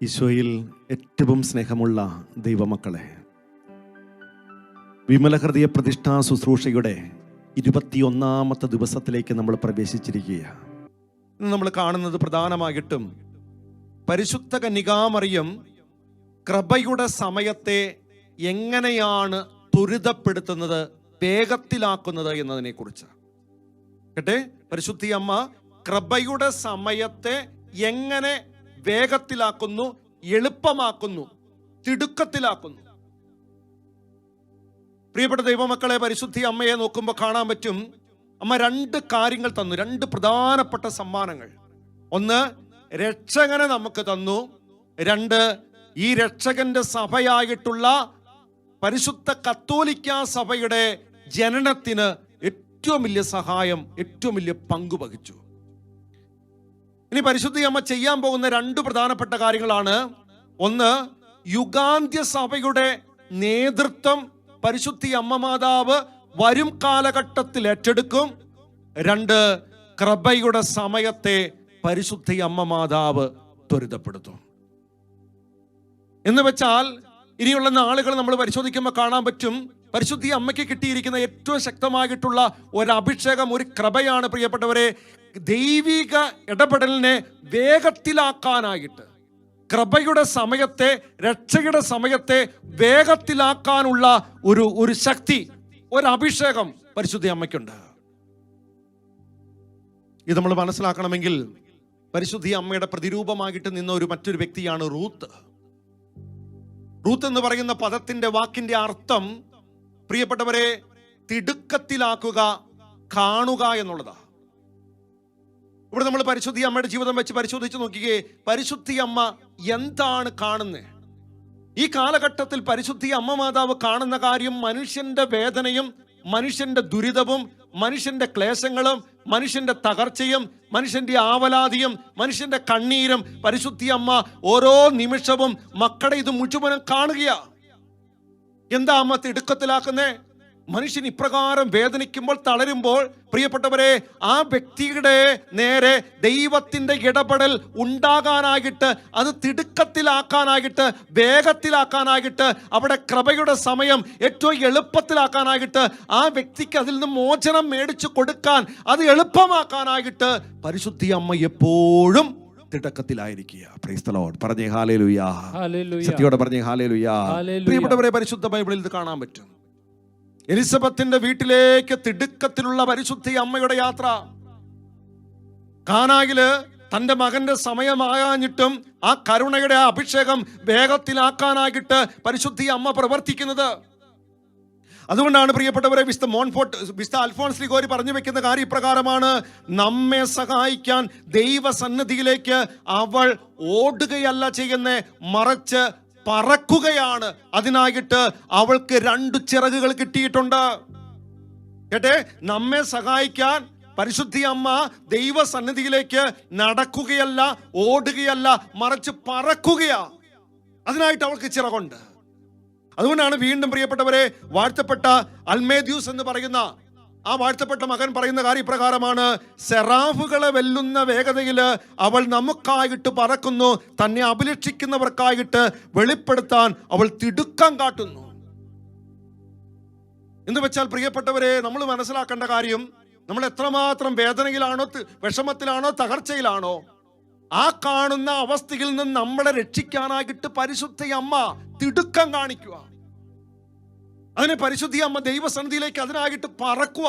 ഈശോയിൽ ഏറ്റവും സ്നേഹമുള്ള ദൈവമക്കളെ, വിമല ഹൃദയ പ്രതിഷ്ഠാ ശുശ്രൂഷയുടെ 21ാമത്തെ ദിവസത്തിലേക്ക് നമ്മൾ പ്രവേശിച്ചിരിക്കുകയാണ്. ഇന്ന് നമ്മൾ കാണുന്നത് പ്രധാനമായിട്ടും പരിശുദ്ധ കന്യകാമറിയം കൃപയുടെ സമയത്തെ എങ്ങനെയാണ് ത്വരിതപ്പെടുത്തുന്നത്, വേഗത്തിലാക്കുന്നത് എന്നതിനെ കുറിച്ച് കേട്ടെ. പരിശുദ്ധി അമ്മ കൃപയുടെ സമയത്തെ എങ്ങനെ വേഗത്തിലാക്കുന്നു, എളുപ്പമാക്കുന്നു, തിടുക്കത്തിലാക്കുന്നു. പ്രിയപ്പെട്ട ദൈവമക്കളെ, പരിശുദ്ധി അമ്മയെ നോക്കുമ്പോൾ കാണാൻ പറ്റും, അമ്മ 2 കാര്യങ്ങൾ തന്നു, 2 പ്രധാനപ്പെട്ട സമ്മാനങ്ങൾ. ഒന്ന്, രക്ഷകനെ നമുക്ക് തന്നു. 2, ഈ രക്ഷകന്റെ സഭയായിട്ടുള്ള പരിശുദ്ധ കത്തോലിക്ക സഭയുടെ ജനനത്തിന് ഏറ്റവും വലിയ സഹായം, ഏറ്റവും വലിയ പങ്ക് വഹിച്ചു. ഇനി പരിശുദ്ധി അമ്മ ചെയ്യാൻ പോകുന്ന 2 പ്രധാനപ്പെട്ട കാര്യങ്ങളാണ്. ഒന്ന്, യുഗാന്ത്യ സഭയുടെ നേതൃത്വം പരിശുദ്ധി അമ്മ മാതാവ് വരും കാലഘട്ടത്തിൽ ഏറ്റെടുക്കും. 2, കൃപയുടെ സമയത്തെ പരിശുദ്ധി അമ്മ മാതാവ് ത്വരിതപ്പെടുത്തും. എന്ന് വെച്ചാൽ ഇനിയുള്ള നാളുകൾ നമ്മൾ പരിശോധിക്കുമ്പോൾ കാണാൻ പറ്റും, പരിശുദ്ധി അമ്മയ്ക്ക് കിട്ടിയിരിക്കുന്ന ഏറ്റവും ശക്തമായിട്ടുള്ള ഒരു അഭിഷേകം, ഒരു കൃപയാണ് പ്രിയപ്പെട്ടവരെ, ദൈവിക ഇടപെടലിനെ വേഗത്തിലാക്കാനായിട്ട്, കൃപയുടെ സമയത്തെ, രക്ഷയുടെ സമയത്തെ വേഗത്തിലാക്കാനുള്ള ഒരു ശക്തി, ഒരു അഭിഷേകം പരിശുദ്ധി അമ്മയ്ക്കുണ്ട്. ഇത് നമ്മൾ മനസ്സിലാക്കണമെങ്കിൽ പരിശുദ്ധി അമ്മയുടെ പ്രതിരൂപമായിട്ട് നിന്ന മറ്റൊരു വ്യക്തിയാണ് റൂത്ത്. റൂത്ത് എന്ന് പറയുന്ന പദത്തിന്റെ വാക്കിന്റെ അർത്ഥം പ്രിയപ്പെട്ടവരെ തിടുക്കത്തിലാക്കുക, കാണുക എന്നുള്ളതാ. ഇവിടെ നമ്മൾ പരിശുദ്ധി അമ്മയുടെ ജീവിതം വെച്ച് പരിശോധിച്ച് നോക്കിയേ, പരിശുദ്ധി അമ്മ എന്താണ് കാണുന്നത്? ഈ കാലഘട്ടത്തിൽ പരിശുദ്ധി അമ്മ മാതാവ് കാണുന്ന കാര്യം മനുഷ്യന്റെ വേദനയും, മനുഷ്യന്റെ ദുരിതവും, മനുഷ്യന്റെ ക്ലേശങ്ങളും, മനുഷ്യന്റെ തകർച്ചയും, മനുഷ്യന്റെ ആവലാതിയും, മനുഷ്യന്റെ കണ്ണീരും പരിശുദ്ധി അമ്മ ഓരോ നിമിഷവും മക്കളുടെ ഇത് മുഴുവനും കാണുകയാ. എന്താ അമ്മ തിടുക്കത്തിലാക്കുന്നേ? മനുഷ്യൻ ഇപ്രകാരം വേദനിക്കുമ്പോൾ, തളരുമ്പോൾ പ്രിയപ്പെട്ടവരെ, ആ വ്യക്തിയുടെ നേരെ ദൈവത്തിന്റെ ഇടപെടൽ ഉണ്ടാകാനായിട്ട്, അത് തിടുക്കത്തിലാക്കാനായിട്ട്, വേഗത്തിലാക്കാനായിട്ട്, അവിടെ കൃപയുടെ സമയം ഏറ്റവും എളുപ്പത്തിലാക്കാനായിട്ട്, ആ വ്യക്തിക്ക് അതിൽ നിന്ന് മോചനം മേടിച്ചു കൊടുക്കാൻ, അത് എളുപ്പമാക്കാനായിട്ട് പരിശുദ്ധി അമ്മ എപ്പോഴും തിടുക്കത്തിലായിരിക്കുക. Praise the Lord. പറഞ്ഞേ ഹല്ലേലൂയ. സത്യത്തോടെ പറഞ്ഞേ ഹല്ലേലൂയ. പ്രിയപ്പെട്ടവരെ, പരിശുദ്ധ ബൈബിളിൽ ഇത് കാണാൻ പറ്റും. എലിസബത്തിന്റെ വീട്ടിലേക്ക് തിടുക്കത്തിലുള്ള പരിശുദ്ധി അമ്മയുടെ യാത്ര. കാനായില് തന്റെ മകന്റെ സമയമാകാഞ്ഞിട്ടും ആ കരുണയുടെ ആ അഭിഷേകം വേഗത്തിലാക്കാനായിട്ട് പരിശുദ്ധി അമ്മ പ്രവർത്തിക്കുന്നത്. അതുകൊണ്ടാണ് പ്രിയപ്പെട്ടവരെ, വിശുദ്ധ അൽഫോൻസ് ലിഗോരി പറഞ്ഞു വെക്കുന്ന കാര്യം ഇപ്രകാരമാണ്: നമ്മെ സഹായിക്കാൻ ദൈവസന്നിധിയിലേക്ക് അവൾ ഓടുകയല്ല ചെയ്യുന്നേ, മറിച്ച് പറക്കുകയാണ്. അതിനായിട്ട് അവൾക്ക് 2 ചിറകുകൾ കിട്ടിയിട്ടുണ്ട്. കേട്ടെ, നമ്മെ സഹായിക്കാൻ പരിശുദ്ധി അമ്മ ദൈവസന്നിധിയിലേക്ക് നടക്കുകയല്ല, ഓടുകയല്ല, മറിച്ച് പറക്കുകയാ. അതിനായിട്ട് അവൾക്ക് ചിറകുണ്ട്. അതുകൊണ്ടാണ് വീണ്ടും പ്രിയപ്പെട്ടവരെ, വാഴ്ത്തപ്പെട്ട അൽമേദ്യൂസ് എന്ന് പറയുന്ന ആ വാഴ്ത്തപ്പെട്ട മകൻ പറയുന്ന കാര്യം ഇപ്രകാരമാണ്: സെറാഫുകളെ വെല്ലുന്ന വേഗതയിൽ അവൾ നമുക്കായിട്ട് പറക്കുന്നു, തന്നെ അഭിലഷിക്കുന്നവർക്കായിട്ട് വെളിപ്പെടുത്താൻ അവൾ തിടുക്കം കാട്ടുന്നു. എന്ന് വെച്ചാൽ പ്രിയപ്പെട്ടവരെ, നമ്മൾ മനസ്സിലാക്കേണ്ട കാര്യം, നമ്മൾ എത്രമാത്രം വേദനയിലാണോ, വിഷമത്തിലാണോ, തകർച്ചയിലാണോ, ആ കാണുന്ന അവസ്ഥയിൽ നിന്ന് നമ്മളെ രക്ഷിക്കാനായിട്ട് പരിശുദ്ധി അമ്മ തിടുക്കം കാണിക്കുക. അതിനെ പരിശുദ്ധി അമ്മ ദൈവസന്നിധിയിലേക്ക് അതിനായിട്ട് പറക്കുക.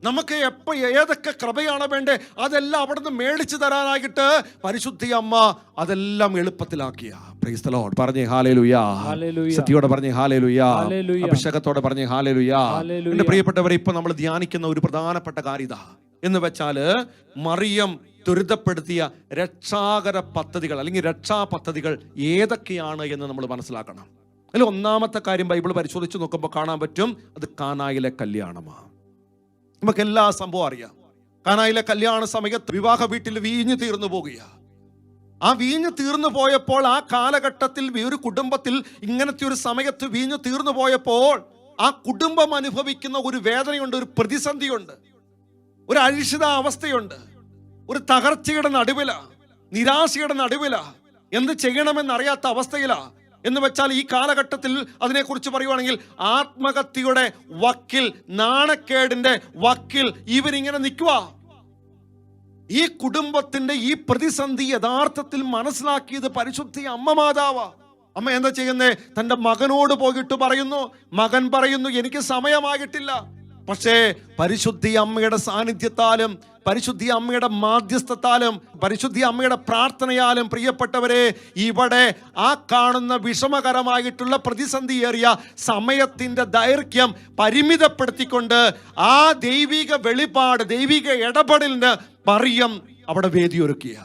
നമുക്ക് എപ്പോൾ ഏതൊക്കെ കൃപയാണ് വേണ്ടേ അതെല്ലാം അവിടെ നിന്ന് മേടിച്ചു തരാനായിട്ട് പരിശുദ്ധി അമ്മ അതെല്ലാം എളുപ്പത്തിലാക്കിയ. Praise the Lord. പറഞ്ഞേ ഹല്ലേലൂയ. സത്യത്തോടെ പറഞ്ഞേ ഹല്ലേലൂയ. അഭിഷേകത്തോടെ പറഞ്ഞേ ഹല്ലേലൂയ. എന്റെ പ്രിയപ്പെട്ടവരെ, ഇപ്പൊ നമ്മൾ ധ്യാനിക്കുന്ന ഒരു പ്രധാനപ്പെട്ട കാര്യത എന്ന് വെച്ചാല്, മറിയം ത്വരിതപ്പെടുത്തിയ രക്ഷാകര പദ്ധതികൾ അല്ലെങ്കിൽ രക്ഷാ പദ്ധതികൾ ഏതൊക്കെയാണ് എന്ന് നമ്മൾ മനസ്സിലാക്കണം. അതിൽ ഒന്നാമത്തെ കാര്യം ബൈബിൾ പരിശോധിച്ച് നോക്കുമ്പോൾ കാണാൻ പറ്റും, അത് കാനായിലെ കല്യാണമാണ്. നമുക്ക് എല്ലാ സംഭവം അറിയാം. കാനായിലെ കല്യാണ സമയത്ത് വിവാഹ വീട്ടിൽ വീഞ്ഞ് തീർന്നു പോകുകയാണ്. ആ വീഞ്ഞ് തീർന്നു പോയപ്പോൾ, ആ കാലഘട്ടത്തിൽ ഒരു കുടുംബത്തിൽ ഇങ്ങനത്തെ ഒരു സമയത്ത് വീഞ്ഞ് തീർന്നു പോയപ്പോൾ ആ കുടുംബം അനുഭവിക്കുന്ന ഒരു വേദനയുണ്ട്, ഒരു പ്രതിസന്ധിയുണ്ട്, ഒരു അരിശിതാവസ്ഥയുണ്ട്, ഒരു തകർച്ചയുടെ നടുവില, നിരാശയുടെ നടുവില, എന്ത് ചെയ്യണമെന്നറിയാത്ത അവസ്ഥയിലാ. എന്ന് വെച്ചാൽ ഈ കാലഘട്ടത്തിൽ അതിനെക്കുറിച്ച് പറയുവാണെങ്കിൽ ആത്മഹത്യയുടെ വക്കിൽ, നാണക്കേടിന്റെ വക്കിൽ ഇവരിങ്ങനെ നിൽക്കുക. ഈ കുടുംബത്തിന്റെ ഈ പ്രതിസന്ധി യഥാർത്ഥത്തിൽ മനസ്സിലാക്കിയത് പരിശുദ്ധ അമ്മ മാതാവാ. അമ്മ എന്താ ചെയ്യുന്നേ? തന്റെ മകനോട് പോയിട്ട് പറയുന്നു. മകൻ പറയുന്നു, എനിക്ക് സമയമായിട്ടില്ല. പക്ഷേ പരിശുദ്ധി അമ്മയുടെ സാന്നിധ്യത്താലും പരിശുദ്ധി അമ്മയുടെ മാധ്യസ്ഥത്താലും പരിശുദ്ധി അമ്മയുടെ പ്രാർത്ഥനയാലും പ്രിയപ്പെട്ടവരെ, ഇവിടെ ആ കാണുന്ന വിഷമകരമായിട്ടുള്ള പ്രതിസന്ധിയേറിയ സമയത്തിന്റെ ദൈർഘ്യം പരിമിതപ്പെടുത്തിക്കൊണ്ട് ആ ദൈവിക വെളിപാട്, ദൈവിക ഇടപെടലിന് മറിയം അവിടെ വേദിയൊരുക്കിയ.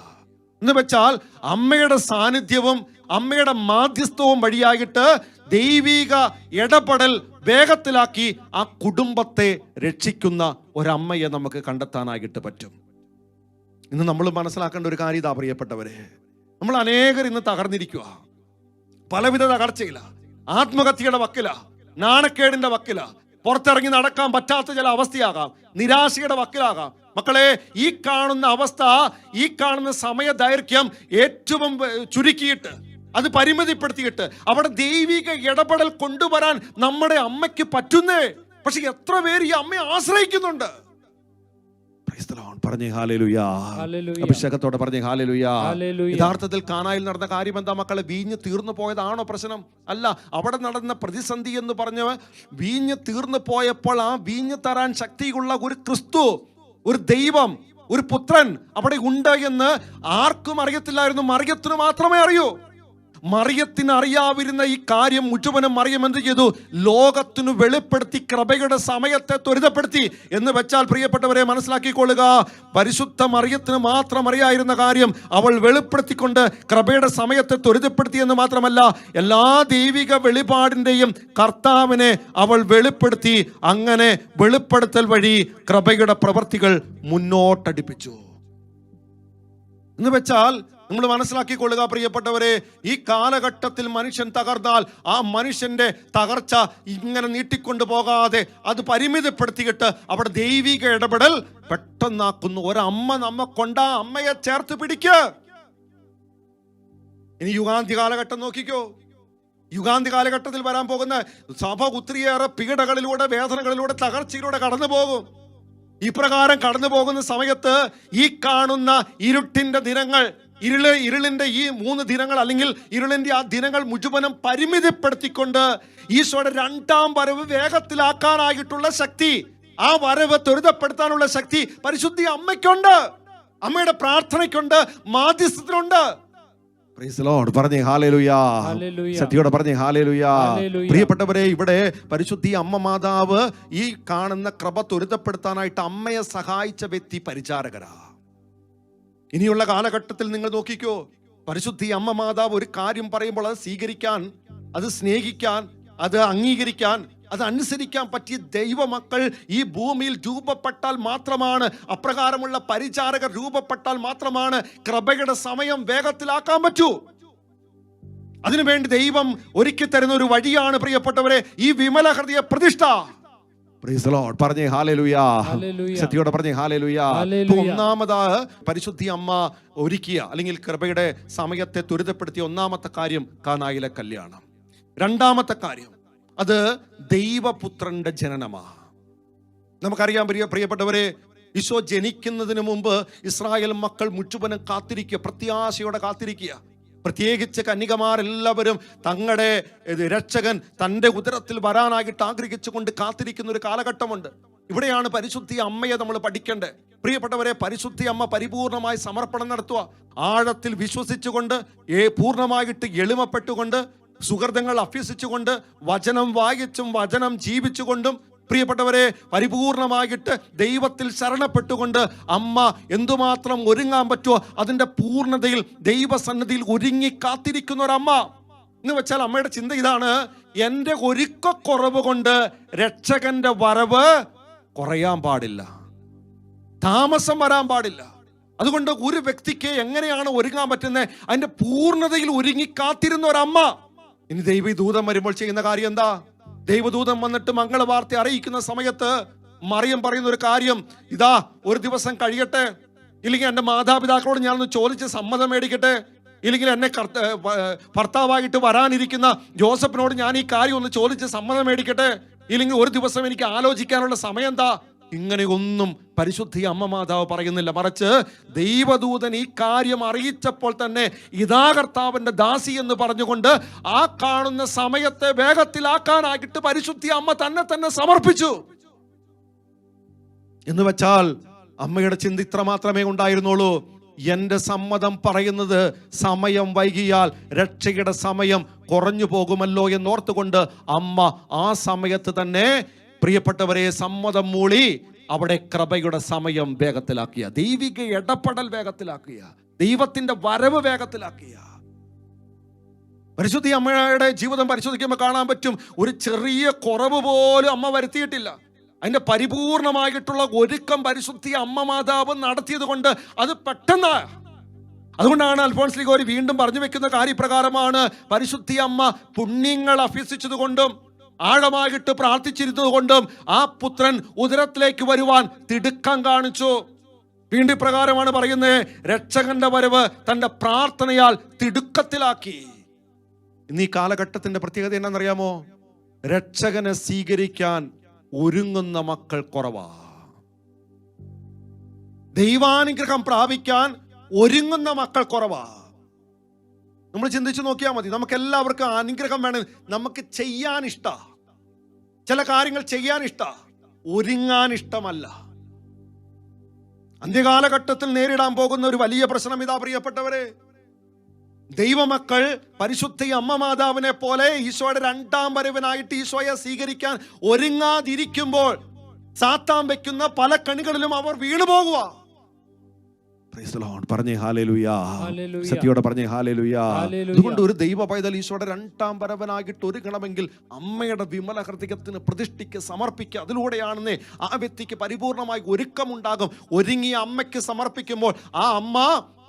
എന്ന് വെച്ചാൽ അമ്മയുടെ സാന്നിധ്യവും അമ്മയുടെ മാധ്യസ്ഥവും വഴിയായിട്ട് ദൈവിക ഇടപെടൽ വേഗത്തിലാക്കി ആ കുടുംബത്തെ രക്ഷിക്കുന്ന ഒരമ്മയെ നമുക്ക് കണ്ടെത്താനായിട്ട് പറ്റും. ഇന്ന് നമ്മൾ മനസ്സിലാക്കേണ്ട ഒരു കാര്യം ഇതാ പ്രിയപ്പെട്ടവരെ, നമ്മൾ അനേകർ ഇന്ന് തകർന്നിരിക്കുക. പലവിധ തകർച്ചയില്ല, ആത്മഹത്യയുടെ വക്കില, നാണക്കേടിന്റെ വക്കില, പുറത്തിറങ്ങി നടക്കാൻ പറ്റാത്ത ചില അവസ്ഥയാകാം, നിരാശയുടെ വക്കിലാകാം. മക്കളെ, ഈ കാണുന്ന അവസ്ഥ, ഈ കാണുന്ന സമയ ദൈർഘ്യം ഏറ്റവും ചുരുക്കിയിട്ട്, അത് പരിമിതിപ്പെടുത്തിയിട്ട് അവിടെ ദൈവിക ഇടപെടൽ കൊണ്ടുവരാൻ നമ്മുടെ അമ്മയ്ക്ക് പറ്റുന്നേ. പക്ഷെ എത്ര പേര് ഈ അമ്മയെ ആശ്രയിക്കുന്നുണ്ട്? പറഞ്ഞേ ഹല്ലേലൂയാ, അഭിഷേകത്തോടെ പറഞ്ഞേ ഹല്ലേലൂയാ. യഥാർത്ഥത്തിൽ കാനായിൽ നടന്ന കാര്യം എന്താ മക്കളെ? വീഞ്ഞ് തീർന്നു പോയതാണോ പ്രശ്നം? അല്ല, അവിടെ നടന്ന പ്രതിസന്ധി എന്ന് പറഞ്ഞ വീഞ്ഞ് തീർന്നു പോയപ്പോൾ ആ വീഞ്ഞ് തരാൻ ശക്തിയുള്ള ഒരു ക്രിസ്തു, ഒരു ദൈവം, ഒരു പുത്രൻ അവിടെ ഉണ്ട് എന്ന് ആർക്കും അറിയത്തില്ലായിരുന്നു. മറിയത്തിന് മാത്രമേ അറിയൂ. മറിയത്തിന് അറിയാവിരുന്ന ഈ കാര്യം മുഴുവനും മറിയം എന്ത് ചെയ്തു? ലോകത്തിനു വെളിപ്പെടുത്തി, കൃപയുടെ സമയത്തെ ത്വരിതപ്പെടുത്തി. എന്ന് വെച്ചാൽ പ്രിയപ്പെട്ടവരെ മനസ്സിലാക്കിക്കൊള്ളുക, പരിശുദ്ധ മറിയത്തിന് മാത്രം അറിയായിരുന്ന കാര്യം അവൾ വെളിപ്പെടുത്തിക്കൊണ്ട് കൃപയുടെ സമയത്തെ ത്വരിതപ്പെടുത്തി എന്ന് മാത്രമല്ല, എല്ലാ ദൈവിക വെളിപാടിന്റെയും കർത്താവിനെ അവൾ വെളിപ്പെടുത്തി. അങ്ങനെ വെളിപ്പെടുത്തൽ വഴി കൃപയുടെ പ്രവർത്തികൾ മുന്നോട്ടടിപ്പിച്ചു. എന്ന് വെച്ചാൽ നമ്മൾ മനസ്സിലാക്കിക്കൊള്ളുക പ്രിയപ്പെട്ടവരെ, ഈ കാലഘട്ടത്തിൽ മനുഷ്യൻ തകർന്നാൽ ആ മനുഷ്യന്റെ തകർച്ച ഇങ്ങനെ നീട്ടിക്കൊണ്ടു പോകാതെ അത് പരിമിതപ്പെടുത്തിയിട്ട് അവിടെ ദൈവിക ഇടപെടൽ പെട്ടെന്നാക്കുന്നു. ഒരമ്മ നമ്മ അമ്മയെ ചേർത്ത് പിടിക്ക്. ഇനി യുഗാന്തി കാലഘട്ടം നോക്കിക്കോ. യുഗാന്തി കാലഘട്ടത്തിൽ വരാൻ പോകുന്ന സഭ ഒത്തിരിയേറെ പീഡകളിലൂടെ, വേദനകളിലൂടെ, തകർച്ചയിലൂടെ കടന്നു പോകും. ഇപ്രകാരം കടന്നു പോകുന്ന സമയത്ത് ഈ കാണുന്ന ഇരുട്ടിന്റെ ദിനങ്ങൾ, ഇരുളിന്റെ ഈ 3 ദിനങ്ങൾ അല്ലെങ്കിൽ ഇരുളിന്റെ ആ ദിനങ്ങൾ മുഴുവനും പരിമിതപ്പെടുത്തിക്കൊണ്ട് ഈശോയുടെ 2ാം വരവ് വേഗത്തിലാക്കാനായിട്ടുള്ള ശക്തി, ആ വരവ് ത്വരിതപ്പെടുത്താനുള്ള ശക്തി പരിശുദ്ധി അമ്മയ്ക്കുണ്ട്, അമ്മയുടെ പ്രാർത്ഥനയ്ക്കുണ്ട്, മാധ്യസ്ഥത്തിനുണ്ട്. Praise the Lord. പറഞ്ഞേ ഹല്ലേലൂയാ. സത്യയോടെ പറഞ്ഞേ ഹല്ലേലൂയാ. പ്രിയപ്പെട്ടവരെ, ഇവിടെ പരിശുദ്ധി അമ്മ മാതാവ് ഈ കാണുന്ന കൃപ ത്വരിതപ്പെടുത്താനായിട്ട് അമ്മയെ സഹായിച്ച വ്യക്തി പരിചാരകരാ. ഇനിയുള്ള കാലഘട്ടത്തിൽ നിങ്ങൾ നോക്കിക്കോ, പരിശുദ്ധി അമ്മ മാതാവ് ഒരു കാര്യം പറയുമ്പോൾ അത് സ്വീകരിക്കാൻ, അത് സ്നേഹിക്കാൻ, അത് അംഗീകരിക്കാൻ, അത് അനുസരിക്കാൻ പറ്റിയ ദൈവമക്കൾ ഈ ഭൂമിയിൽ രൂപപ്പെട്ടാൽ മാത്രമാണ്, അപ്രകാരമുള്ള പരിചാരകർ രൂപപ്പെട്ടാൽ മാത്രമാണ് കൃപയുടെ സമയം വേഗത്തിലാക്കാൻ പറ്റൂ. അതിനുവേണ്ടി ദൈവം ഒരുക്കി തരുന്ന ഒരു വഴിയാണ് പ്രിയപ്പെട്ടവരെ ഈ വിമല ഹൃദയ പ്രതിഷ്ഠ. Price the Lord. പറഞ്ഞേ ഹല്ലേലൂയാ. സത്യയോടെ പറഞ്ഞേ ഹല്ലേലൂയാ. ഒന്നാമത് പരിശുദ്ധി അമ്മ ഒരുക്കിയ അല്ലെങ്കിൽ കൃപയുടെ സമയത്തെ ത്വരിതപ്പെടുത്തിയ ഒന്നാമത്തെ കാര്യം കാനായിലെ കല്യാണം. 2ാമത്തെ കാര്യം അത് ദൈവപുത്രന്റെ ജനനമാണ്. നമുക്കറിയാം പ്രിയപ്പെട്ടവരെ, ഈശോ ജനിക്കുന്നതിന് മുമ്പ് ഇസ്രായേൽ മക്കൾ മുഴുവനും കാത്തിരിക്കുക, പ്രത്യാശയോടെ കാത്തിരിക്കുക. പ്രത്യേകിച്ച് കന്യകമാരെല്ലാവരും തങ്ങളുടെ രക്ഷകൻ തൻ്റെ ഉദരത്തിൽ വരാനായിട്ട് ആഗ്രഹിച്ചുകൊണ്ട് കാത്തിരിക്കുന്ന ഒരു കാലഘട്ടമുണ്ട്. ഇവിടെയാണ് പരിശുദ്ധി അമ്മയെ നമ്മൾ പഠിക്കേണ്ടത്. പ്രിയപ്പെട്ടവരെ, പരിശുദ്ധി അമ്മ പരിപൂർണമായി സമർപ്പണം നടത്തുക, ആഴത്തിൽ വിശ്വസിച്ചുകൊണ്ട്, പൂർണ്ണമായിട്ട് എളിമപ്പെട്ടുകൊണ്ട്, സുഹൃതങ്ങൾ അഭ്യസിച്ചുകൊണ്ട്, വചനം വായിച്ചും വചനം ജീവിച്ചുകൊണ്ടും, പ്രിയപ്പെട്ടവരെ പരിപൂർണമായിട്ട് ദൈവത്തിൽ ശരണപ്പെട്ടുകൊണ്ട് അമ്മ എന്തുമാത്രം ഒരുങ്ങാൻ പറ്റുമോ അതിൻ്റെ പൂർണ്ണതയിൽ ദൈവസന്നിധിയിൽ ഒരുങ്ങി കാത്തിരിക്കുന്ന ഒരമ്മ. എന്ന് വെച്ചാൽ അമ്മയുടെ ചിന്ത ഇതാണ്, എൻ്റെ ഒരുക്കക്കുറവ് കൊണ്ട് രക്ഷകന്റെ വരവ് കുറയാൻ പാടില്ല, താമസം വരാൻ പാടില്ല. അതുകൊണ്ട് ഒരു വ്യക്തിക്ക് എങ്ങനെയാണ് ഒരുങ്ങാൻ പറ്റുന്നത്, അതിൻ്റെ പൂർണ്ണതയിൽ ഒരുങ്ങി കാത്തിരുന്ന ഒരമ്മ. ഇനി ദൈവദൂതൻ വരുമ്പോൾ ചെയ്യുന്ന കാര്യം എന്താ? ദൈവദൂതൻ വന്നിട്ട് മംഗളവാർത്ത അറിയിക്കുന്ന സമയത്ത് മറിയം പറയുന്ന ഒരു കാര്യം, ഇതാ ഒരു ദിവസം കഴിയട്ടെ, ഇല്ലെങ്കിൽ എൻ്റെ മാതാപിതാക്കളോട് ഞാനൊന്ന് ചോദിച്ച് സമ്മതം മേടിക്കട്ടെ, ഇല്ലെങ്കിൽ എന്നെ ഭർത്താവായിട്ട് വരാനിരിക്കുന്ന ജോസഫിനോട് ഞാൻ ഈ കാര്യം ഒന്ന് ചോദിച്ച് സമ്മതം മേടിക്കട്ടെ, ഇല്ലെങ്കിൽ ഒരു ദിവസം എനിക്ക് ആലോചിക്കാനുള്ള സമയം എന്താ? ഇങ്ങനെയൊന്നും പരിശുദ്ധി അമ്മ മാതാവ് പറയുന്നില്ല. മറിച്ച് ദൈവദൂതൻ ഈ കാര്യം അറിയിച്ചപ്പോൾ തന്നെ ഇതാ കർത്താവിന്റെ ദാസി എന്ന് പറഞ്ഞുകൊണ്ട് ആ കാണുന്ന സമയത്തെ വേഗത്തിലാക്കാനായിട്ട് പരിശുദ്ധി അമ്മ തന്നെ സമർപ്പിച്ചു. എന്ന് വെച്ചാൽ അമ്മയുടെ ചിന്ത ഇത്ര മാത്രമേ ഉണ്ടായിരുന്നുള്ളൂ: എന്റെ സമ്മതം പറയുന്നത് സമയം വൈകിയാൽ രക്ഷയുടെ സമയം കുറഞ്ഞു പോകുമല്ലോ എന്നോർത്തുകൊണ്ട് അമ്മ ആ സമയത്ത് തന്നെ പ്രിയപ്പെട്ടവരെ സമ്മതം മൂളി അവിടെ കൃപയുടെ സമയം വേഗത്തിലാക്കിയ, ദൈവിക ഇടപെടൽ വേഗത്തിലാക്കിയ, ദൈവത്തിന്റെ വരവ് വേഗത്തിലാക്കിയ. പരിശുദ്ധി അമ്മയുടെ ജീവിതം പരിശോധിക്കുമ്പോൾ കാണാൻ പറ്റും, ഒരു ചെറിയ കുറവ് പോലും അമ്മ വരുത്തിയിട്ടില്ല. അതിന്റെ പരിപൂർണമായിട്ടുള്ള ഒരുക്കം പരിശുദ്ധി അമ്മ മാതാവ് നടത്തിയത് കൊണ്ട് അത് പെട്ടെന്ന്. അതുകൊണ്ടാണ് അൽഫോൻസ് ലീഗോരി വീണ്ടും പറഞ്ഞു വെക്കുന്ന കാര്യപ്രകാരമാണ് പരിശുദ്ധി അമ്മ പുണ്യങ്ങൾ അഭ്യസിച്ചത് കൊണ്ടും ആഴമായിട്ട് പ്രാർത്ഥിച്ചിരുന്നത് കൊണ്ടും ആ പുത്രൻ ഉദരത്തിലേക്ക് വരുവാൻ തിടുക്കം കാണിച്ചു. വീണ്ടും പ്രകാരമാണ് പറയുന്നത്, രക്ഷകന്റെ വരവ് തന്റെ പ്രാർത്ഥനയാൽ തിടുക്കത്തിലാക്കി. ഇന്ന് ഈ കാലഘട്ടത്തിന്റെ പ്രത്യേകത എന്താണെന്നറിയാമോ? രക്ഷകനെ സ്വീകരിക്കാൻ ഒരുങ്ങുന്ന മക്കൾ കുറവാ. ദൈവാനുഗ്രഹം പ്രാപിക്കാൻ ഒരുങ്ങുന്ന മക്കൾ കുറവാ. നമ്മൾ ചിന്തിച്ചു നോക്കിയാൽ മതി. നമുക്ക് എല്ലാവർക്കും അനുഗ്രഹം വേണം, നമുക്ക് ചെയ്യാൻ ഇഷ്ട, ചില കാര്യങ്ങൾ ചെയ്യാൻ ഇഷ്ട, ഒരുങ്ങാൻ ഇഷ്ടമല്ല. അന്ത്യകാലഘട്ടത്തിൽ നേരിടാൻ പോകുന്ന ഒരു വലിയ പ്രശ്നം ഇതാ പ്രിയപ്പെട്ടവരെ. ദൈവമക്കൾ പരിശുദ്ധ അമ്മ മാതാവിനെ പോലെ ഈശോയുടെ രണ്ടാം വരവിനായിട്ട് ഈശോയെ സ്വീകരിക്കാൻ ഒരുങ്ങാതിരിക്കുമ്പോൾ സാത്താൻ വെക്കുന്ന പല കണികളിലും അവർ വീണു പോകുക. പറഞ്ഞേ ഹല്ലേലൂയ, സത്യോടെ പറഞ്ഞേ ഹല്ലേലൂയ. അതുകൊണ്ട് ഒരു ദൈവ പൈതൽ ഈശോയുടെ രണ്ടാം വരവനായിട്ട് ഒരുങ്ങണമെങ്കിൽ അമ്മയുടെ വിമല ഹൃദയത്തിന് പ്രതിഷ്ഠിക്ക് സമർപ്പിക്കുക. അതിലൂടെയാണെന്നേ ആ വ്യക്തിക്ക് പരിപൂർണമായി ഒരുക്കമുണ്ടാകും. ഒരുങ്ങിയ അമ്മയ്ക്ക് സമർപ്പിക്കുമ്പോൾ ആ അമ്മ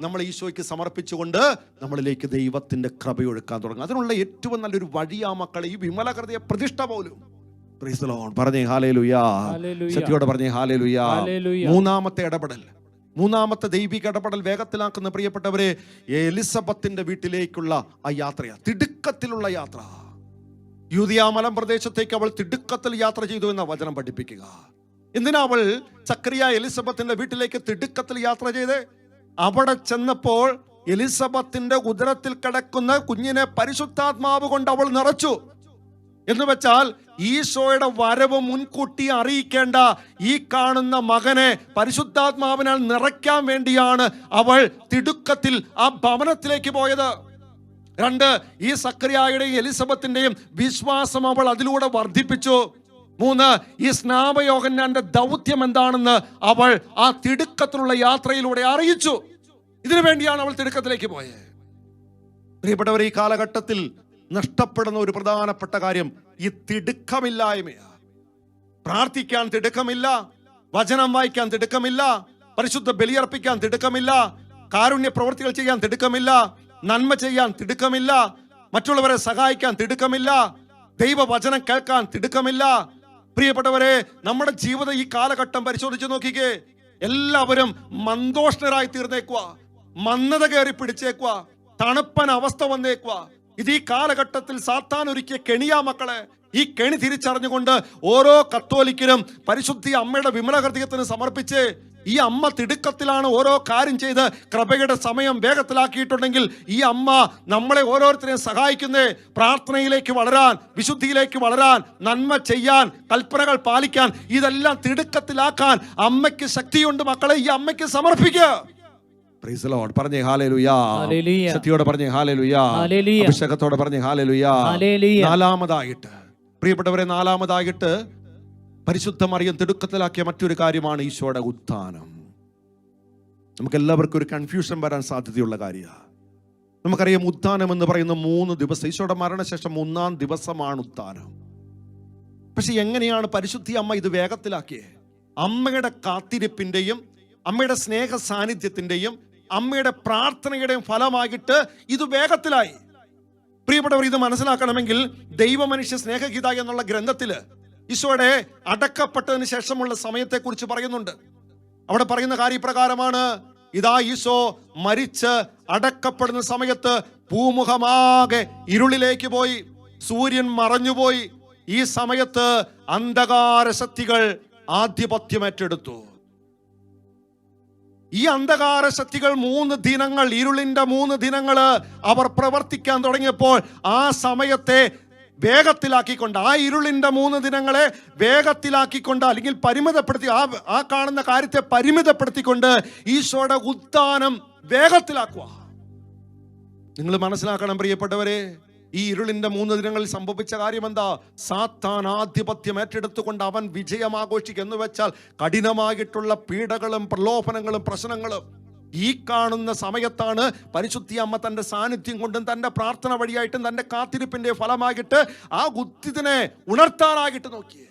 നമ്മൾ ഈശോയ്ക്ക് സമർപ്പിച്ചുകൊണ്ട് നമ്മളിലേക്ക് ദൈവത്തിന്റെ കൃപയൊഴുക്കാൻ തുടങ്ങും. അതിനുള്ള ഏറ്റവും നല്ലൊരു വഴി ആ മക്കളെ ഈ വിമല ഹൃദയ പ്രതിഷ്ഠ പോലും. പറഞ്ഞേ ഹല്ലേലൂയ, സത്യോടെ പറഞ്ഞേ ഹല്ലേലൂയ. മൂന്നാമത്തെ ഇടപെടൽ, മൂന്നാമത്തെ ദൈവിക ഇടപെടൽ വേഗത്തിലാക്കുന്ന പ്രിയപ്പെട്ടവരെ, എലിസബത്തിന്റെ വീട്ടിലേക്കുള്ള ആ യാത്രയാണ്, തിടുക്കത്തിലുള്ള യാത്ര. യൂദയ മലമ്പ്രദേശത്തേക്ക് അവൾ തിടുക്കത്തിൽ യാത്ര ചെയ്തു എന്ന വചനം പഠിപ്പിക്കുക. എന്തിനാ അവൾ സക്കറിയ എലിസബത്തിന്റെ വീട്ടിലേക്ക് തിടുക്കത്തിൽ യാത്ര ചെയ്തേ? അവിടെ ചെന്നപ്പോൾ എലിസബത്തിന്റെ ഉദരത്തിൽ കിടക്കുന്ന കുഞ്ഞിനെ പരിശുദ്ധാത്മാവ് കൊണ്ട് അവൾ നിറച്ചു. എന്ന് വെച്ചാൽ ഈശോയുടെ വരവ് മുൻകൂട്ടി അറിയിക്കേണ്ട ഈ കാണുന്ന മകനെ പരിശുദ്ധാത്മാവിനാൽ നിറയ്ക്കാൻ വേണ്ടിയാണ് അവൾ തിടുക്കത്തിൽ ആ ഭവനത്തിലേക്ക് പോയത്. രണ്ട്, ഈ സക്കറിയായുടെയും എലിസബത്തിന്റെയും വിശ്വാസം അവൾ അതിലൂടെ വർദ്ധിപ്പിച്ചു. മൂന്ന്, ഈ സ്നാപയോഹന്നാന്റെ ദൗത്യം എന്താണെന്ന് അവൾ ആ തിടുക്കത്തിലുള്ള യാത്രയിലൂടെ അറിയിച്ചു. ഇതിനു വേണ്ടിയാണ് അവൾ തിടുക്കത്തിലേക്ക് പോയത്. പ്രിയപ്പെട്ടവർ, ഈ കാലഘട്ടത്തിൽ നഷ്ടപ്പെടുന്ന ഒരു പ്രധാനപ്പെട്ട കാര്യം ഈ തിടുക്കമില്ലായ്മയാണ്. പ്രാർത്ഥിക്കാൻ തിടുക്കമില്ല, വചനം വായിക്കാൻ തിടുക്കമില്ല, പരിശുദ്ധ ബലിയർപ്പിക്കാൻ തിടുക്കമില്ല, കാരുണ്യ പ്രവൃത്തികൾ ചെയ്യാൻ തിടുക്കമില്ല, നന്മ ചെയ്യാൻ തിടുക്കമില്ല, മറ്റുള്ളവരെ സഹായിക്കാൻ തിടുക്കമില്ല, ദൈവവചനം കേൾക്കാൻ തിടുക്കമില്ല. പ്രിയപ്പെട്ടവരെ, നമ്മുടെ ജീവിതം ഈ കാലഘട്ടം പരിശോധിച്ച് നോക്കിക്കേ. എല്ലാവരും മന്ദോഷ്ണരായി തീർന്നേക്കുക, മന്ദത കയറി പിടിച്ചേക്കുക, തണുപ്പൻ അവസ്ഥ വന്നേക്കുക. ഇത് ഈ കാലഘട്ടത്തിൽ സാത്താൻ ഒരുക്കിയ കെണിയാ മക്കളെ. ഈ കെണി തിരിച്ചറിഞ്ഞുകൊണ്ട് ഓരോ കത്തോലിക്കനും പരിശുദ്ധി അമ്മയുടെ വിമല ഹൃദയത്തിന് സമർപ്പിച്ച് ഈ അമ്മ തിടുക്കത്തിലാണ് ഓരോ കാര്യം ചെയ്ത് കൃപയുടെ സമയം വേഗത്തിലാക്കിയിട്ടുണ്ടെങ്കിൽ ഈ അമ്മ നമ്മളെ ഓരോരുത്തരെയും സഹായിക്കുന്നേ. പ്രാർത്ഥനയിലേക്ക് വളരാൻ, വിശുദ്ധിയിലേക്ക് വളരാൻ, നന്മ ചെയ്യാൻ, കൽപ്പനകൾ പാലിക്കാൻ, ഇതെല്ലാം തിടുക്കത്തിലാക്കാൻ അമ്മയ്ക്ക് ശക്തിയുണ്ട് മക്കളെ. ഈ അമ്മയ്ക്ക് സമർപ്പിക്കുക. പറഞ്ഞേ ഹല്ലേലൂയ, സത്യോടെ പറഞ്ഞേ ഹല്ലേലൂയ, അഭിഷേകത്തോടെ പറഞ്ഞേ ഹല്ലേലൂയ. നാലാമതായിട്ട് പ്രിയപ്പെട്ടവരെ, നാലാമതായിട്ട് പരിശുദ്ധ മറിയം തിടുക്കത്തിലാക്കിയ മറ്റൊരു കാര്യമാണ് ഈശോയുടെ ഉത്ഥാനം. നമുക്ക് എല്ലാവർക്കും ഒരു കൺഫ്യൂഷൻ വരാൻ സാധ്യതയുള്ള കാര്യമാണ്. നമുക്കറിയാം, ഉത്ഥാനം എന്ന് പറയുന്ന 3 ദിവസം, ഈശോയുടെ മരണശേഷം 3-ാം ദിവസമാണ് ഉത്ഥാനം. പക്ഷെ എങ്ങനെയാണ് പരിശുദ്ധി അമ്മ ഇത് വേഗത്തിലാക്കിയത്? അമ്മയുടെ കാത്തിരിപ്പിന്റെയും അമ്മയുടെ സ്നേഹ സാന്നിധ്യത്തിന്റെയും അമ്മയുടെ പ്രാർത്ഥനയുടെയും ഫലമായിട്ട് ഇത് വേഗത്തിലായി. പ്രിയപ്പെട്ടവർ, ഇത് മനസ്സിലാക്കണമെങ്കിൽ ദൈവമനുഷ്യ സ്നേഹഗീത എന്നുള്ള ഗ്രന്ഥത്തില് ഈശോയുടെ അടക്കപ്പെട്ടതിന് ശേഷമുള്ള സമയത്തെക്കുറിച്ച് പറയുന്നുണ്ട്. അവിടെ പറയുന്ന കാര്യപ്രകാരമാണ്, ഇതാ ഈശോ മരിച്ച് അടക്കപ്പെടുന്ന സമയത്ത് ഭൂമുഖമാകെ ഇരുളിലേക്ക് പോയി, സൂര്യൻ മറഞ്ഞുപോയി. ഈ സമയത്ത് അന്ധകാര ശക്തികൾ ആധിപത്യം ഏറ്റെടുത്തു. ഈ അന്ധകാര ശക്തികൾ 3 ദിനങ്ങൾ, ഇരുളിന്റെ 3 ദിനങ്ങൾ അവർ പ്രവർത്തിക്കാൻ തുടങ്ങിയപ്പോൾ ആ സമയത്തെ വേഗത്തിലാക്കിക്കൊണ്ട്, ആ ഇരുളിന്റെ 3 ദിനങ്ങളെ വേഗത്തിലാക്കിക്കൊണ്ട്, അല്ലെങ്കിൽ പരിമിതപ്പെടുത്തി, ആ കാണുന്ന കാര്യത്തെ പരിമിതപ്പെടുത്തിക്കൊണ്ട് ഈശോയുടെ ഉത്ഥാനം വേഗത്തിലാക്കുക. നിങ്ങൾ മനസ്സിലാക്കണം പ്രിയപ്പെട്ടവരെ, ഈ ഇരുളിന്റെ 3 ദിനങ്ങളിൽ സംഭവിച്ച കാര്യം എന്താ? സാത്താൻ ആധിപത്യം ഏറ്റെടുത്തുകൊണ്ട് അവൻ വിജയം ആഘോഷിക്കുക. എന്ന് വെച്ചാൽ കഠിനമായിട്ടുള്ള പീഡകളും പ്രലോഭനങ്ങളും പ്രശ്നങ്ങളും. ഈ കാണുന്ന സമയത്താണ് പരിശുദ്ധി അമ്മ തന്റെ സാന്നിധ്യം കൊണ്ടും തന്റെ പ്രാർത്ഥന വഴിയായിട്ടും തന്റെ കാത്തിരിപ്പിന്റെ ഫലമായിട്ട് ആ ഉത്തിനെ ഉണർത്താനായിട്ട് നോക്കിയേ.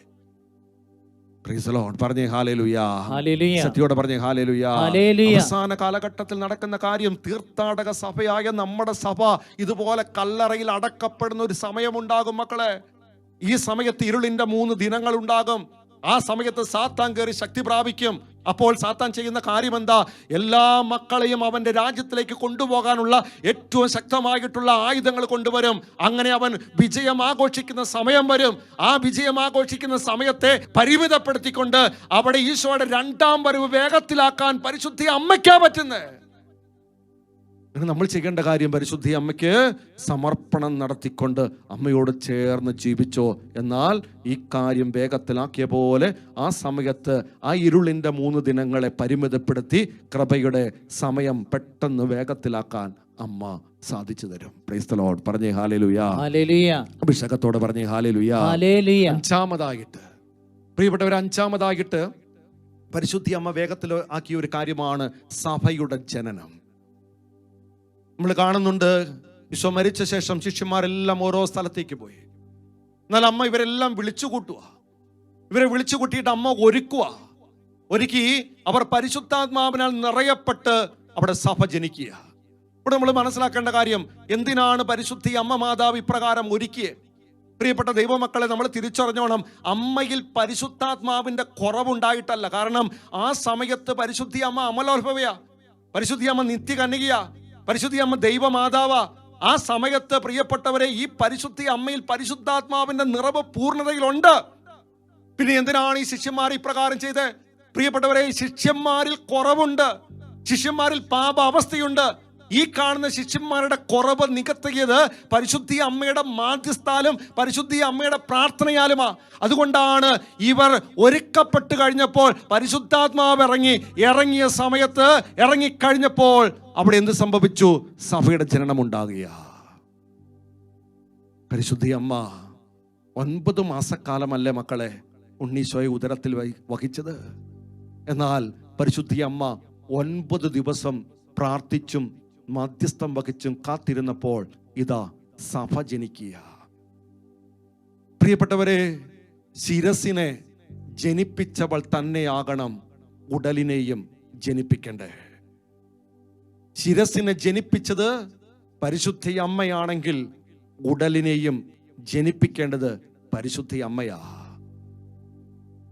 പറഞ്ഞേ ഹല്ലേലൂയ, സത്യോടെ പറഞ്ഞേ ഹല്ലേലൂയ. അവസാന കാലഘട്ടത്തിൽ നടക്കുന്ന കാര്യം, തീർത്ഥാടക സഭയായ നമ്മുടെ സഭ ഇതുപോലെ കല്ലറയിൽ അടക്കപ്പെടുന്ന ഒരു സമയമുണ്ടാകും മക്കളെ. ഈ സമയത്ത് ഇരുളിന്റെ 3 ദിനങ്ങൾ ഉണ്ടാകും. ആ സമയത്ത് സാത്താൻ കയറി ശക്തി പ്രാപിക്കും. അപ്പോൾ സാത്താൻ ചെയ്യുന്ന കാര്യം എന്താ? എല്ലാ മക്കളെയും അവന്റെ രാജ്യത്തിലേക്ക് കൊണ്ടുപോകാനുള്ള ഏറ്റവും ശക്തമായിട്ടുള്ള ആയുധങ്ങൾ കൊണ്ടുവരും. അങ്ങനെ അവൻ വിജയം ആഘോഷിക്കുന്ന സമയം വരും. ആ വിജയം ആഘോഷിക്കുന്ന സമയത്തെ പരിമിതപ്പെടുത്തിക്കൊണ്ട് അവിടെ ഈശോയുടെ 2ാം വരവ് വേഗത്തിലാക്കാൻ പരിശുദ്ധി അമ്മയ്ക്കാ പറ്റുന്നത്. നമ്മൾ ചെയ്യേണ്ട കാര്യം, പരിശുദ്ധി അമ്മയ്ക്ക് സമർപ്പണം നടത്തിക്കൊണ്ട് അമ്മയോട് ചേർന്ന് ജീവിച്ചോ. എന്നാൽ ഈ കാര്യം വേഗത്തിലാക്കിയ പോലെ ആ സമയത്ത് ആ ഇരുളിന്റെ 3 ദിനങ്ങളെ പരിമിതപ്പെടുത്തി കൃപയുടെ സമയം പെട്ടെന്ന് വേഗത്തിലാക്കാൻ അമ്മ സാധിച്ചു തരും. Price the Lord. പറഞ്ഞേ ഹല്ലേലൂയ. അഭിഷേകത്തോടെ പറഞ്ഞേ ഹല്ലേലൂയ. 5ാമതായിട്ട് പ്രിയപ്പെട്ടവർ, 5ാമതായിട്ട് പരിശുദ്ധി അമ്മ വേഗത്തിൽ ആക്കിയ ഒരു കാര്യമാണ് സഭയുടെ ജനനം. നമ്മൾ കാണുന്നുണ്ട്, ഈശോ മരിച്ച ശേഷം ശിഷ്യന്മാരെല്ലാം ഓരോ സ്ഥലത്തേക്ക് പോയി. എന്നാൽ അമ്മ ഇവരെല്ലാം വിളിച്ചു കൂട്ടുക. ഇവരെ വിളിച്ചു കൂട്ടിയിട്ട് അമ്മ ഒരുക്കി അവർ പരിശുദ്ധാത്മാവിനാൽ നിറയപ്പെട്ട് അവിടെ സഭ ജനിക്കുക. ഇവിടെ നമ്മൾ മനസ്സിലാക്കേണ്ട കാര്യം, എന്തിനാണ് പരിശുദ്ധി അമ്മ മാതാവ് ഇപ്രകാരം ഒരുക്കിയത്? പ്രിയപ്പെട്ട ദൈവമക്കളെ, നമ്മൾ തിരിച്ചറിഞ്ഞോണം, അമ്മയിൽ പരിശുദ്ധാത്മാവിന്റെ കുറവുണ്ടായിട്ടല്ല. കാരണം ആ സമയത്ത് പരിശുദ്ധി അമ്മ അമലോത്ഭവയാ, പരിശുദ്ധി അമ്മ നിത്യകന്യകയാ, പരിശുദ്ധി അമ്മ ദൈവമാതാവാ. ആ സമയത്ത് പ്രിയപ്പെട്ടവരെ, ഈ പരിശുദ്ധി അമ്മയിൽ പരിശുദ്ധാത്മാവിന്റെ നിറവ് പൂർണ്ണതയിലുണ്ട്. പിന്നെ എന്തിനാണ് ഈ ശിഷ്യന്മാർ ഇപ്രകാരം ചെയ്ത്? പ്രിയപ്പെട്ടവരെ, ശിഷ്യന്മാരിൽ കുറവുണ്ട്, ശിഷ്യന്മാരിൽ പാപ അവസ്ഥയുണ്ട്. ഈ കാണുന്ന ശിഷ്യന്മാരുടെ കുറവ് നികത്തിയത് പരിശുദ്ധി അമ്മയുടെ മാധ്യസ്ഥാലും പരിശുദ്ധി അമ്മയുടെ പ്രാർത്ഥനയാലുമാ. അതുകൊണ്ടാണ് ഇവർ ഒരുക്കപ്പെട്ട് കഴിഞ്ഞപ്പോൾ പരിശുദ്ധാത്മാവ് ഇറങ്ങിയ സമയത്ത്, ഇറങ്ങിക്കഴിഞ്ഞപ്പോൾ അവിടെ എന്ത് സംഭവിച്ചു? സഭയുടെ ജനനം ഉണ്ടാകുക. പരിശുദ്ധി അമ്മ 9 മാസക്കാലമല്ലേ മക്കളെ ഉണ്ണീശോയെ ഉദരത്തിൽ വഹിച്ചത്? എന്നാൽ പരിശുദ്ധി അമ്മ 9 ദിവസം പ്രാർത്ഥിച്ചും മധ്യസ്ഥം വഹിച്ചും കാത്തിരുന്നപ്പോൾ ഇതാ സഭ ജനിക്കുക. പ്രിയപ്പെട്ടവരെ, ശിരസിനെ ജനിപ്പിച്ചവൾ തന്നെയാകണം ഉടലിനെയും ജനിപ്പിക്കണ്ടേ. ശിരസിനെ ജനിപ്പിച്ചത് പരിശുദ്ധി അമ്മയാണെങ്കിൽ ഉടലിനെയും ജനിപ്പിക്കേണ്ടത് പരിശുദ്ധി അമ്മയാ.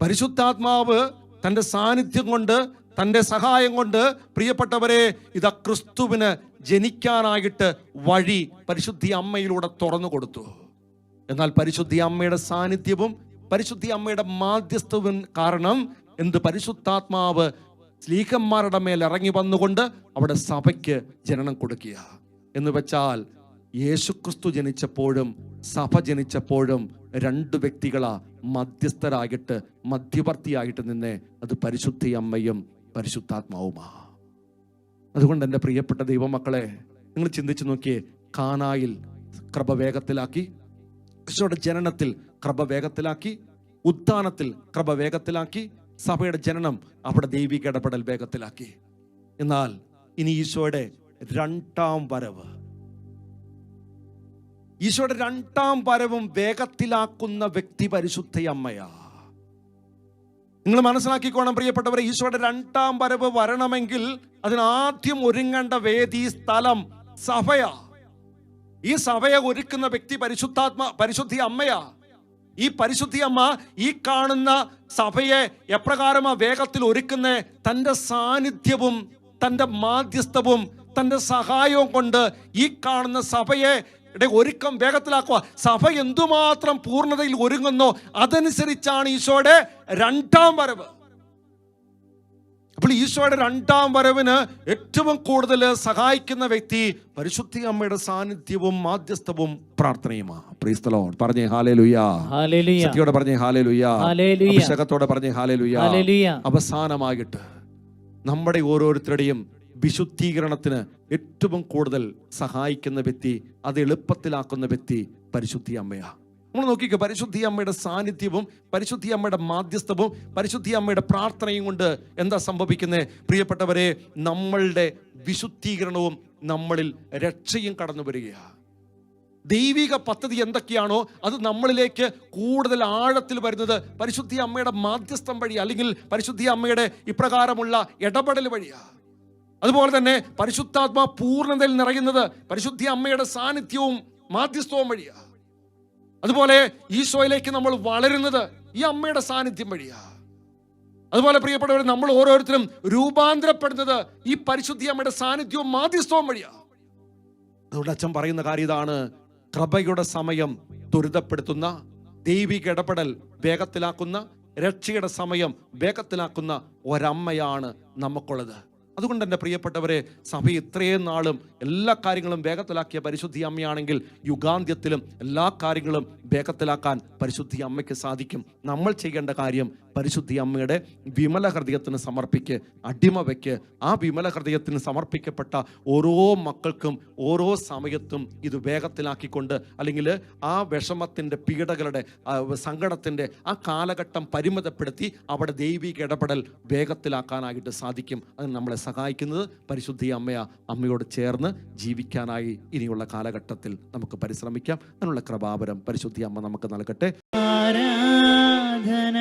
പരിശുദ്ധാത്മാവ് തന്റെ സാന്നിധ്യം കൊണ്ട്, തന്റെ സഹായം കൊണ്ട് പ്രിയപ്പെട്ടവരെ ഇതാ ക്രിസ്തുവിന് ജനിക്കാനായിട്ട് വഴി പരിശുദ്ധി അമ്മയിലൂടെ തുറന്നു കൊടുത്തു. എന്നാൽ പരിശുദ്ധി അമ്മയുടെ സാന്നിധ്യവും പരിശുദ്ധി അമ്മയുടെ മാധ്യസ്ഥവും കാരണം പരിശുദ്ധാത്മാവ് സ്ലീഹന്മാരുടെ മേൽ ഇറങ്ങി വന്നുകൊണ്ട് അവിടെ സഭയ്ക്ക് ജനനം കൊടുക്കുക. എന്ന് വെച്ചാൽ യേശുക്രിസ്തു ജനിച്ചപ്പോഴും സഭ ജനിച്ചപ്പോഴും 2 വ്യക്തികളാ മധ്യസ്ഥരായിട്ട്, മധ്യവർത്തിയായിട്ട് നിന്നെ. അത് പരിശുദ്ധി അമ്മയും പരിശുദ്ധാത്മാവുമാ. അതുകൊണ്ട് എൻ്റെ പ്രിയപ്പെട്ട ദൈവമക്കളെ, നിങ്ങൾ ചിന്തിച്ചു നോക്കിയേ, കാനായിൽ കൃപ വേഗത്തിലാക്കി, ഈശോയുടെ ജനനത്തിൽ കൃപ വേഗത്തിലാക്കി, ഉത്ഥാനത്തിൽ കൃപ വേഗത്തിലാക്കി, സഭയുടെ ജനനം അവിടെ ദൈവിക ഇടപെടൽ വേഗത്തിലാക്കി. എന്നാൽ ഇനി ഈശോയുടെ 2ാം വരവ്, ഈശോയുടെ 2ാം വരവും വേഗത്തിലാക്കുന്ന വ്യക്തി പരിശുദ്ധ അമ്മയാ. നിങ്ങൾ മനസ്സിലാക്കിക്കോണം പ്രിയപ്പെട്ടവരെ, ഈശോയുടെ 2ാം വരവ് വരണമെങ്കിൽ അതിനാദ്യം ഒരുങ്ങേണ്ട വേദി, സ്ഥലം സഭയാ. ഈ സഭയെ ഒരുക്കുന്ന വ്യക്തി പരിശുദ്ധി അമ്മയാ. ഈ പരിശുദ്ധി അമ്മ ഈ കാണുന്ന സഭയെ എപ്രകാരമാ വേഗത്തിൽ ഒരുക്കുന്ന? തൻ്റെ സാന്നിധ്യവും തൻ്റെ മാധ്യസ്ഥവും തൻ്റെ സഹായവും കൊണ്ട് ഈ കാണുന്ന സഭയെ ഒരുക്കം വേഗത്തിലാക്കുക. സഭ എന്തുമാത്രം പൂർണ്ണതയിൽ ഒരുങ്ങുന്നോ അതനുസരിച്ചാണ് ഈശോയുടെ രണ്ടാം വരവ്. അപ്പോൾ ഈശോയുടെ രണ്ടാം വരവിന് ഏറ്റവും കൂടുതൽ സഹായിക്കുന്ന വ്യക്തി പരിശുദ്ധ അമ്മയുടെ സാന്നിധ്യവും മാധ്യസ്ഥവും പ്രാർത്ഥനയുമാണ്. Praise the Lord. പറഞ്ഞേ ഹല്ലേലൂയ. സത്യത്തോടെ പറഞ്ഞേ ഹല്ലേലൂയ. അഭിഷേകത്തോടെ പറഞ്ഞേ ഹല്ലേലൂയ. അവസാനമായിട്ട് നമ്മുടെ ഓരോരുത്തരുടെയും വിശുദ്ധീകരണത്തിന് ഏറ്റവും കൂടുതൽ സഹായിക്കുന്ന വ്യക്തി, അത് എളുപ്പത്തിലാക്കുന്ന വ്യക്തി പരിശുദ്ധി അമ്മയാണ്. നമ്മൾ നോക്കിക്കോ, പരിശുദ്ധി അമ്മയുടെ സാന്നിധ്യവും പരിശുദ്ധി അമ്മയുടെ മാധ്യസ്ഥവും പരിശുദ്ധി അമ്മയുടെ പ്രാർത്ഥനയും കൊണ്ട് എന്താ സംഭവിക്കുന്നത്? പ്രിയപ്പെട്ടവരെ, നമ്മളുടെ വിശുദ്ധീകരണവും നമ്മളിൽ രക്ഷയും കടന്നു വരികയാണ്. ദൈവിക പദ്ധതി എന്തൊക്കെയാണോ അത് നമ്മളിലേക്ക് കൂടുതൽ ആഴത്തിൽ വരുന്നത് പരിശുദ്ധി അമ്മയുടെ മാധ്യസ്ഥം വഴി, അല്ലെങ്കിൽ പരിശുദ്ധി അമ്മയുടെ ഇപ്രകാരമുള്ള ഇടപെടൽ വഴിയാണ്. അതുപോലെ തന്നെ പരിശുദ്ധാത്മാ പൂർണ്ണതയിൽ നിറയുന്നത് പരിശുദ്ധി അമ്മയുടെ സാന്നിധ്യവും മാധ്യസ്ഥവും വഴിയാണ്. അതുപോലെ ഈശോയിലേക്ക് നമ്മൾ വളരുന്നത് ഈ അമ്മയുടെ സാന്നിധ്യം വഴിയാണ്. അതുപോലെ പ്രിയപ്പെട്ടവർ, നമ്മൾ ഓരോരുത്തരും രൂപാന്തരപ്പെടുന്നത് ഈ പരിശുദ്ധി അമ്മയുടെ സാന്നിധ്യവും മാധ്യസ്ഥവും വഴിയാണ്. അതുകൊണ്ട് അച്ഛൻ പറയുന്ന കാര്യം ഇതാണ്: കൃപയുടെ സമയം ത്വരിതപ്പെടുത്തുന്ന, ദൈവിക ഇടപെടൽ വേഗത്തിലാക്കുന്ന, രക്ഷയുടെ സമയം വേഗത്തിലാക്കുന്ന ഒരമ്മയാണ് നമുക്കുള്ളത്. അതുകൊണ്ട് എൻ്റെ പ്രിയപ്പെട്ടവരെ, സഭ ഇത്രയും നാളും എല്ലാ കാര്യങ്ങളും വേഗത്തിലാക്കിയ പരിശുദ്ധി അമ്മയാണെങ്കിൽ യുഗാന്ത്യത്തിലും എല്ലാ കാര്യങ്ങളും വേഗത്തിലാക്കാൻ പരിശുദ്ധി അമ്മയ്ക്ക് സാധിക്കും. നമ്മൾ ചെയ്യേണ്ട കാര്യം പരിശുദ്ധി അമ്മയുടെ വിമല ഹൃദയത്തിന് സമർപ്പിക്ക്, അടിമ വയ്ക്ക്. ആ വിമല ഹൃദയത്തിന് സമർപ്പിക്കപ്പെട്ട ഓരോ മക്കൾക്കും ഓരോ സമയത്തും ഇത് വേഗത്തിലാക്കിക്കൊണ്ട്, അല്ലെങ്കിൽ ആ വിഷമത്തിൻ്റെ, പീഡകളുടെ, സങ്കടത്തിൻ്റെ ആ കാലഘട്ടം പരിമിതപ്പെടുത്തി അവിടെ ദൈവിക ഇടപെടൽ വേഗത്തിലാക്കാനായിട്ട് സാധിക്കും. അതിന് നമ്മളെ സഹായിക്കുന്നത് പരിശുദ്ധി അമ്മയാ. അമ്മയോട് ചേർന്ന് ജീവിക്കാനായി ഇനിയുള്ള കാലഘട്ടത്തിൽ നമുക്ക് പരിശ്രമിക്കാം. അതിനുള്ള കൃപാവരം പരിശുദ്ധി അമ്മ നമുക്ക് നൽകട്ടെ. ആരാധന